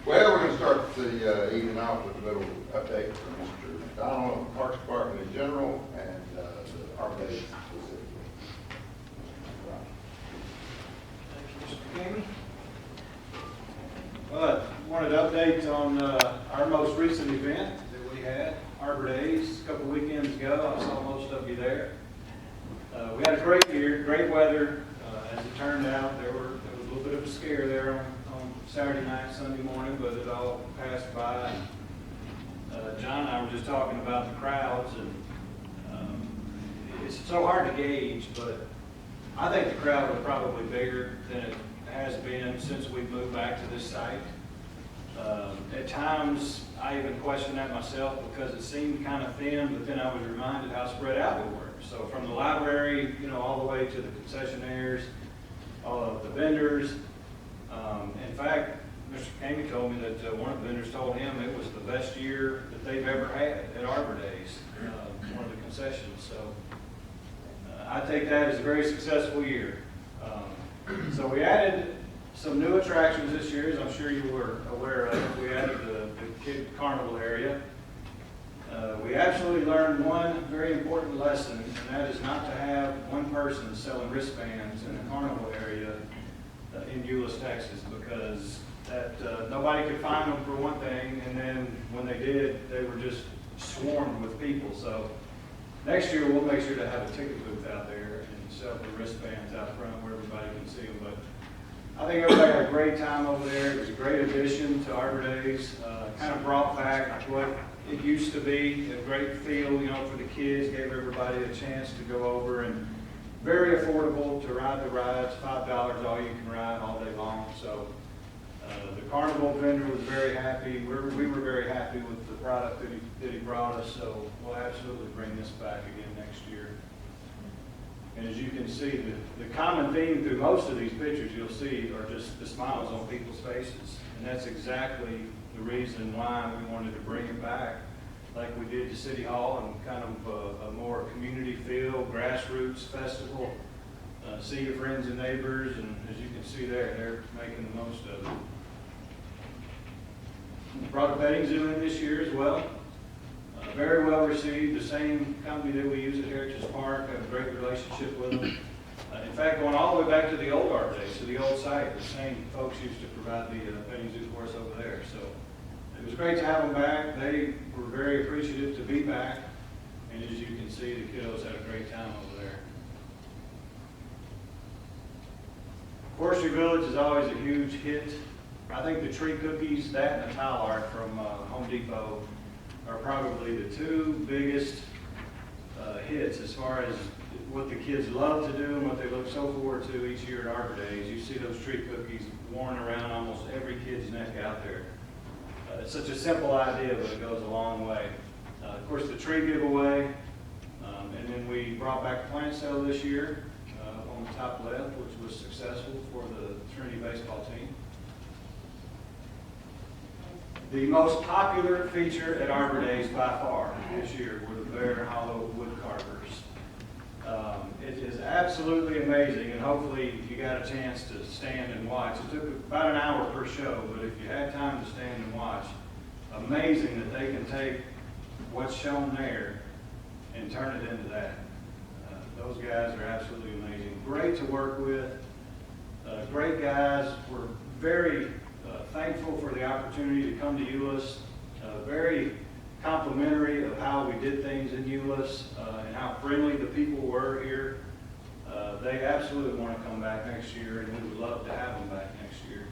Well, we're going to start the evening off with a little update from Mr. McDonald of the Parks Department in general and the Arbor Daze specifically. Thank you, Mr. King. Well, I wanted to update on our most recent event that we had, Arbor Daze, a couple weekends ago. I saw most of you there. We had a great year, great weather. As it turned out, there was a little bit of a scare there on Saturday night, Sunday morning, but it all passed by. John and I were just talking about the crowds, and it's so hard to gauge, but I think the crowd was probably bigger than it has been since we've moved back to this site. At times, I even questioned that myself because it seemed kind of thin, but then I was reminded how spread out we were. So from the library, all the way to the concessionaires, all of the vendors. In fact, Mr. Kamey told me that one of the vendors told him it was the best year that they've ever had at Arbor Daze, one of the concessions. So I take that as a very successful year. So we added some new attractions this year, as I'm sure you were aware of. We added the kid carnival area. We absolutely learned one very important lesson, and that is not to have one person selling wristbands in the carnival area in Euless, Texas, because nobody could find them for one thing, and then when they did, they were just swarmed with people. So next year we'll make sure to have a ticket booth out there and sell the wristbands out front where everybody can see them. But I think everybody had a great time over there. It was a great addition to Arbor Daze. Kind of brought back what it used to be, a great feel, for the kids, gave everybody a chance to go over, and very affordable to ride the rides, $5 all you can ride all day long. So the carnival vendor was very happy. We were very happy with the product that he brought us, so we'll absolutely bring this back again next year. And as you can see, the common theme through most of these pictures you'll see are just the smiles on people's faces. And that's exactly the reason why we wanted to bring it back like we did to City Hall, and kind of a more community feel, grassroots festival. See your friends and neighbors, and as you can see there, they're making the most of it. Brought a petting zoo in this year as well. Very well received. The same company that we use at Heritage Park, have a great relationship with them. In fact, going all the way back to the old Arbor Daze, to the old site, the same folks used to provide the petting zoo for us over there. So it was great to have them back. They were very appreciative to be back. And as you can see, the kiddos had a great time over there. Forestry Village is always a huge hit. I think the tree cookies, that and the tile art from Home Depot are probably the two biggest hits as far as what the kids love to do and what they look so forward to each year at Arbor Daze. You see those tree cookies worn around almost every kid's neck out there. It's such a simple idea, but it goes a long way. Of course, the tree giveaway, and then we brought back a plant sale this year on the top left, which was successful for the Trinity baseball team. The most popular feature at Arbor Daze by far this year were the bare hollow wood carvers. It is absolutely amazing, and hopefully you got a chance to stand and watch. It took about an hour per show, but if you had time to stand and watch, amazing that they can take what's shown there and turn it into that. Those guys are absolutely amazing. Great to work with. Great guys. We're very thankful for the opportunity to come to Euless. Very complimentary of how we did things in Euless and how friendly the people were here. They absolutely want to come back next year, and we would love to have them back next year.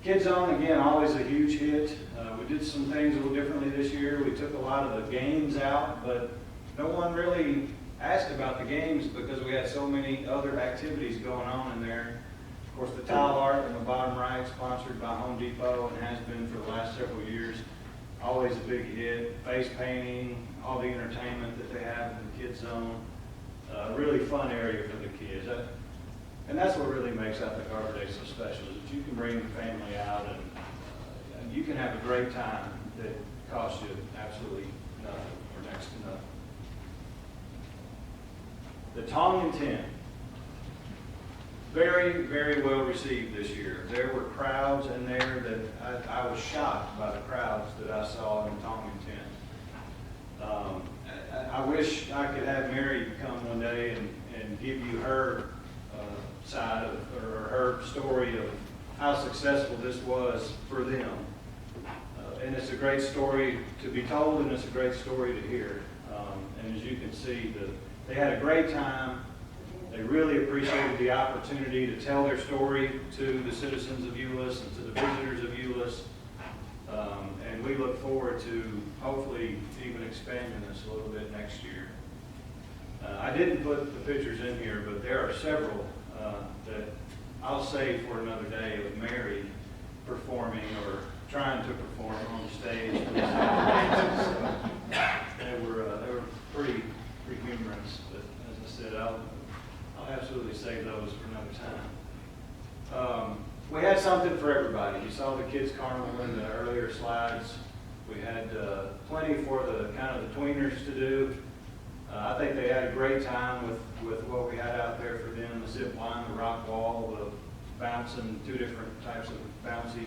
Kids Zone, again, always a huge hit. We did some things a little differently this year. We took a lot of the games out, but no one really asked about the games because we had so many other activities going on in there. Of course, the tile art in the bottom right, sponsored by Home Depot and has been for the last several years. Always a big hit. Face painting, all the entertainment that they have in the Kids Zone. Really fun area for the kids. And that's what really makes I think Arbor Daze so special, is that you can bring the family out and you can have a great time that costs you absolutely nothing or next to nothing. The Tongue and Tin. very, very well received this year. There were crowds in there that I was shocked by the crowds that I saw in Tomington. I wish I could have Mary come one day and give you her side of, or her story of how successful this was for them. And it's a great story to be told, and it's a great story to hear. And as you can see, they had a great time. They really appreciated the opportunity to tell their story to the citizens of Euless and to the visitors of Euless. And we look forward to hopefully even expanding this a little bit next year. I didn't put the pictures in here, but there are several that I'll save for another day of Mary performing or trying to perform on the stage. They were pretty humorous, but as I said, I'll absolutely save those for another time. We had something for everybody. You saw the kids' carnival in the earlier slides. We had plenty for the kind of the tweeners to do. I think they had a great time with what we had out there for them, the zip line, the rock wall, the bouncing, 2 different types of bouncy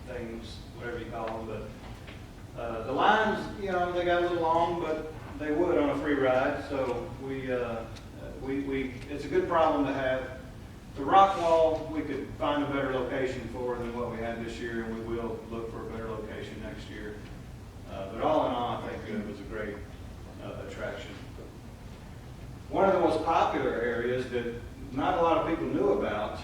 things, whatever you call them. But the lines, you know, they got a little long, but they would on a free ride. So it's a good problem to have. The rock wall, we could find a better location for than what we had this year, and we will look for a better location next year. But all in all, I think it was a great attraction. One of the most popular areas that not a lot of people knew about,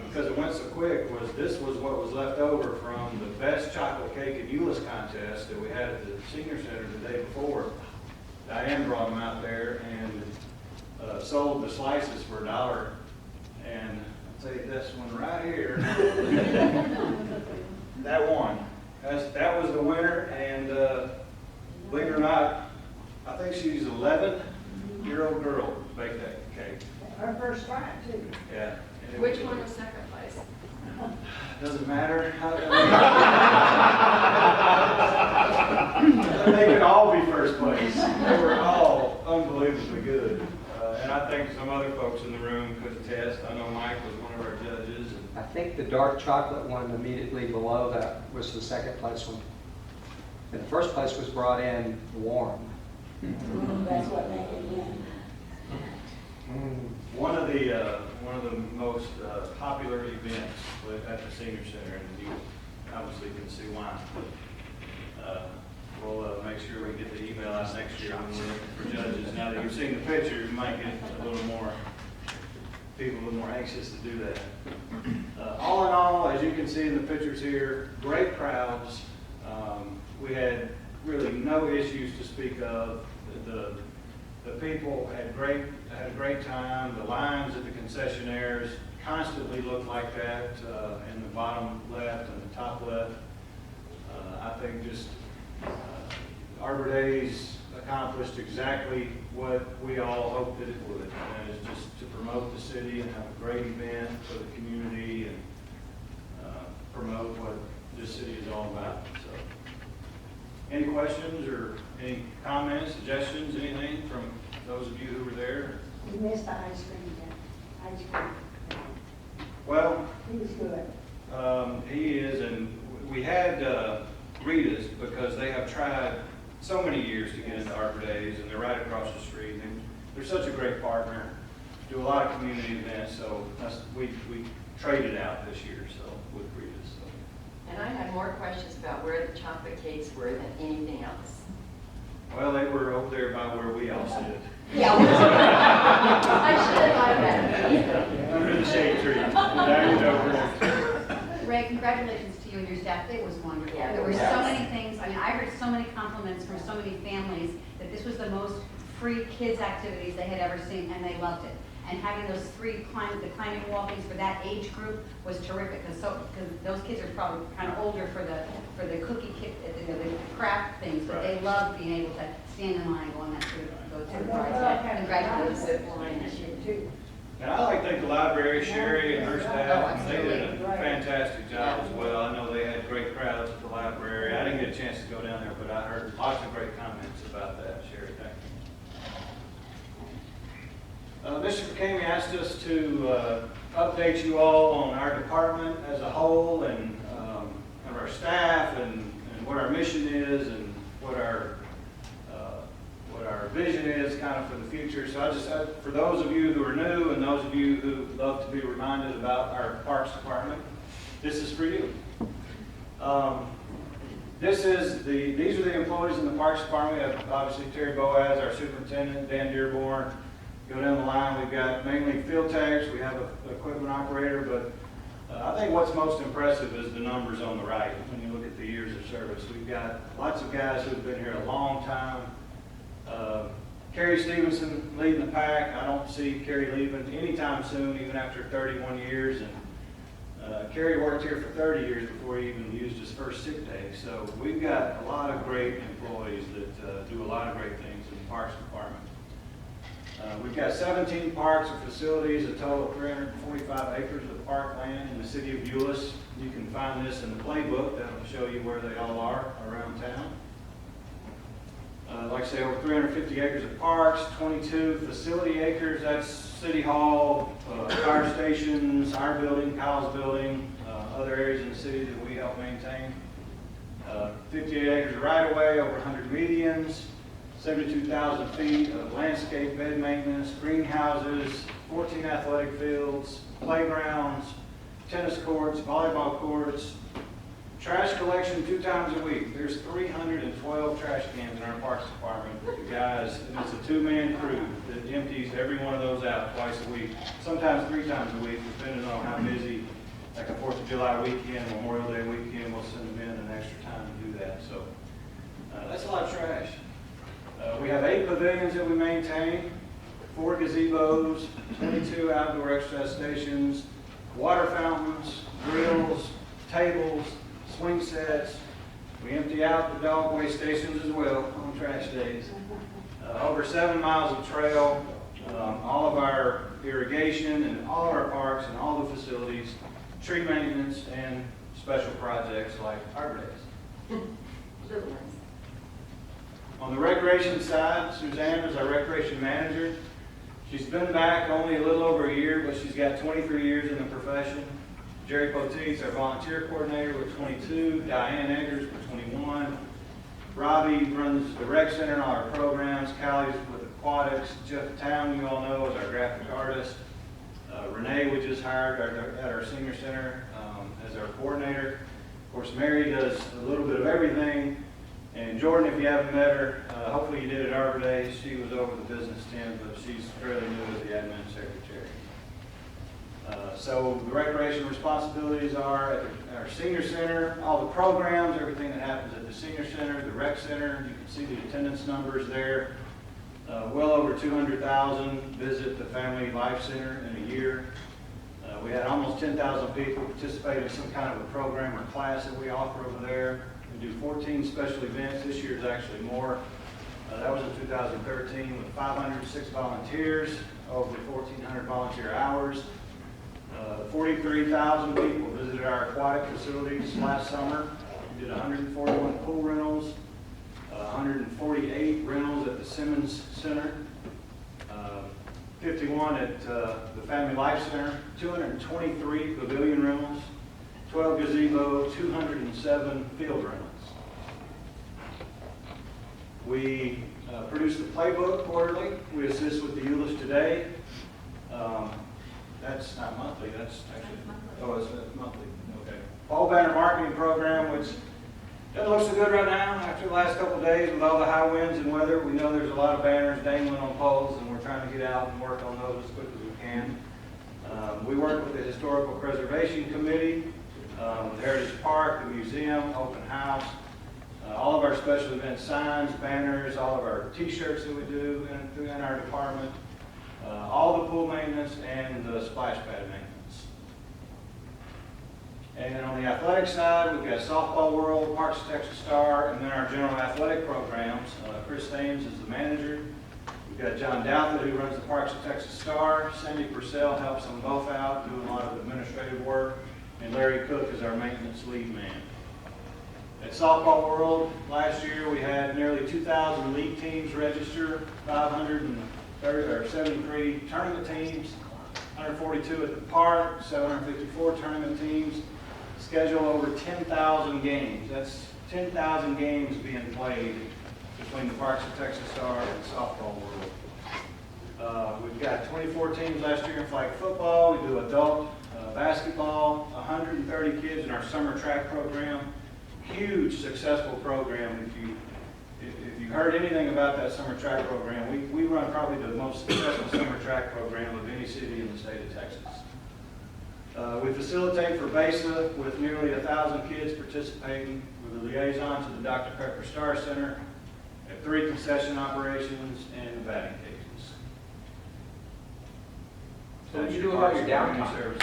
because it went so quick, was what was left over from the best chocolate cake in Euless contest that we had at the senior center the day before. Diane brought them out there and sold the slices for $1. And I'll tell you this one right here, that won. That was the winner, and believe it or not, I think she's 11-year-old girl baked that cake. Our first try, too. Yeah. Which one was second place? Doesn't matter. They could all be first place. They were all unbelievably good. And I think some other folks in the room could attest. I know Mike was one of our judges. I think the dark chocolate one immediately below that was the second place one. And the first place was brought in warm. That's what made it win. One of the most popular events at the senior center, and you obviously can see why. We'll make sure we get the email out next year when we're looking for judges. Now that you've seen the pictures, you might get a little more anxious to do that. All in all, as you can see in the pictures here, great crowds. We had really no issues to speak of. The people had a great time. The lines at the concessionaires constantly looked like that in the bottom left and the top left. I think just Arbor Daze accomplished exactly what we all hoped that it would, and that is just to promote the city and have a great event for the community and promote what this city is all about. So, any questions or any comments, suggestions, anything from those of you who were there? We missed the ice cream again. Ice cream. Well, He was good. he is, and we had Rita's because they have tried so many years to get into Arbor Daze, and they're right across the street. And they're such a great partner, do a lot of community events, so we traded out this year with Rita's. So. And I had more questions about where the chocolate cakes were than anything else. Well, they were over there by where we all sit. Yeah. I should have thought of that. Under the shade tree. There you go. Ray, congratulations to you and your staff. It was wonderful. Yeah, There were yes. so many things. I mean, I heard so many compliments from so many families that this was the most free kids activities they had ever seen, and they loved it. And having those the climbing walkings for that age group was terrific, because those kids are probably kind of older for the cookie kit, the craft things, but they loved being able to stand in line and go on that go to And the they rides. love having Congratulations. zip line this year, too. And I like to thank the library, Sherry and her staff. Oh, They did a absolutely. fantastic job as well. I know they had great crowds at the library. I didn't get a chance to go down there, but I heard lots of great comments about that. Sherry, thank you. Mr. McCamey asked us to update you all on our department as a whole and our staff and what our mission is and what our vision is kind of for the future. So I just, for those of you who are new and those of you who love to be reminded about our Parks Department, this is for you. These are the employees in the Parks Department. We have obviously Terry Boaz, our superintendent, Dan Dearborn. Go down the line, we've got mainly field techs, we have an equipment operator, but I think what's most impressive is the numbers on the right when you look at the years of service. We've got lots of guys who've been here a long time. Kerry Stevenson leading the pack. I don't see Kerry leaving anytime soon, even after 31 years. And Kerry worked here for 30 years before he even used his first sick day. So we've got a lot of great employees that do a lot of great things in the Parks Department. We've got 17 parks and facilities, a total of 345 acres of parkland in the city of Euless. You can find this in the playbook that will show you where they all are around town. Like I say, over 350 acres of parks, 22 facility acres, that's City Hall, fire stations, our building, Kyle's building, other areas in the city that we help maintain. 58 acres of right-of-way, over 100 medians, 72,000 feet of landscape bed maintenance, greenhouses, 14 athletic fields, playgrounds, tennis courts, volleyball courts, trash collection 2 times a week. There's 312 trash cans in our Parks Department. The guys, and it's a 2-man crew that empties every one of those out twice a week, sometimes 3 times a week, depending on how busy, like a 4th of July weekend, Memorial Day weekend, we'll send them in an extra time to do that. So that's a lot of trash. We have 8 pavilions that we maintain, 4 gazebos, 22 outdoor exercise stations, water fountains, grills, tables, swing sets. We empty out the dog waste stations as well on trash days. Over 7 miles of trail, all of our irrigation and all of our parks and all the facilities, tree maintenance and special projects like Arbor Daze. Little ones. On the recreation side, Suzanne is our recreation manager. She's been back only a little over a year, but she's got 23 years in the profession. Jerry Poteet's our volunteer coordinator with 22, Diane Eggers with 21. Robbie runs the rec center and all our programs. Callie's with aquatics. Jeff Town, you all know, is our graphic artist. Renee, we just hired at our senior center as our coordinator. Of course, Mary does a little bit of everything. And Jordan, if you haven't met her, hopefully you did at Arbor Daze. She was over the business tent, but she's fairly new as the admin secretary. So the recreation responsibilities are at our senior center, all the programs, everything that happens at the senior center, the rec center. You can see the attendance numbers there. Well over 200,000 visit the Family Life Center in a year. We had almost 10,000 people participate in some kind of a program or class that we offer over there. We do 14 special events. This year is actually more. That was in 2013 with 506 volunteers, over 1,400 volunteer hours. 43,000 people visited our aquatic facilities last summer. We did 141 pool rentals, 148 rentals at the Simmons Center, 51 at the Family Life Center, 223 pavilion rentals, 12 gazebo, 207 field rentals. We produce the playbook quarterly. We assist with the Euless Today. That's not monthly, that's actually, oh, it's monthly, okay. Fall banner marketing program, which doesn't look so good right now after the last couple of days with all the high winds and weather. We know there's a lot of banners dangling on poles, and we're trying to get out and work on those as quick as we can. We work with the Historical Preservation Committee, the Heritage Park, the museum, open house, all of our special event signs, banners, all of our t-shirts that we do in our department. All the pool maintenance and the splash pad maintenance. And on the athletic side, we've got Softball World, Parks Texas Star, and then our general athletic programs. Chris Thames is the manager. We've got John Douthit, who runs the Parks of Texas Star. Cindy Purcell helps them both out, doing a lot of administrative work. And Larry Cook is our maintenance lead man. At Softball World, last year we had nearly 2,000 league teams register, 573 tournament teams, 142 at the park, 754 tournament teams, schedule over 10,000 games. That's 10,000 games being played between the Parks of Texas Star and softball world. We've got 24 teams last year in flag football. We do adult basketball, 130 kids in our summer track program. Huge, successful program. If you heard anything about that summer track program, we run probably the most successful summer track program of any city in the state of Texas. We facilitate for BASA with nearly 1,000 kids participating. We're the liaison to the Dr. Pepper Star Center at 3 concession operations and batting cages. So what do you do about your downtime?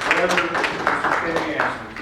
Whatever Mr. Kenny asked me.